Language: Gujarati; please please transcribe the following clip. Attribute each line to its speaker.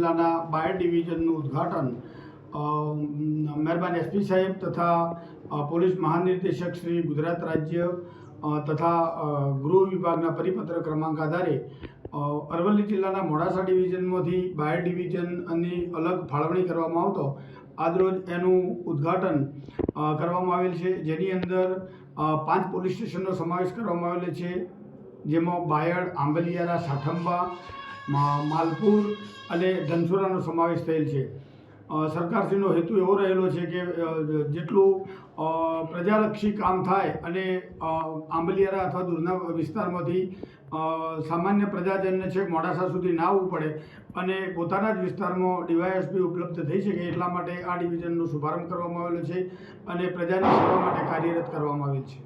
Speaker 1: જિલ્લાના બાયડ ડિવિઝનનું ઉદ્ઘાટન મહેરબાન એસપી સાહેબ તથા પોલીસ મહાનિર્દેશક શ્રી ગુજરાત રાજ્ય તથા ગૃહ વિભાગના પરિપત્ર ક્રમાંક આધારે અરવલ્લી જિલ્લાના મોડાસા ડિવિઝનમાંથી બાયડ ડિવિઝનની અલગ ફાળવણી કરવામાં આવતો આજરોજ એનું ઉદ્ઘાટન કરવામાં આવેલ છે, જેની અંદર 5 પોલીસ સ્ટેશનનો સમાવેશ કરવામાં આવેલો છે, જેમાં બાયડ, આંબલિયારા, સાઠંબા, માલપુર અને ધનસુરાનો સમાવેશ થયેલ છે. સરકારશ્રીનો હેતુ એવો રહેલો છે કે જેટલું પ્રજાલક્ષી કામ થાય અને આંબલિયારા અથવા દૂરના વિસ્તારમાંથી સામાન્ય પ્રજાજનને છેક મોડાસા સુધી ના આવવું પડે અને પોતાના જ વિસ્તારમાં ડીવાયએસપી ઉપલબ્ધ થઈ શકે એટલા માટે આ ડિવિઝનનો શુભારંભ કરવામાં આવેલો છે અને પ્રજાની સેવા માટે કાર્યરત કરવામાં આવેલ છે.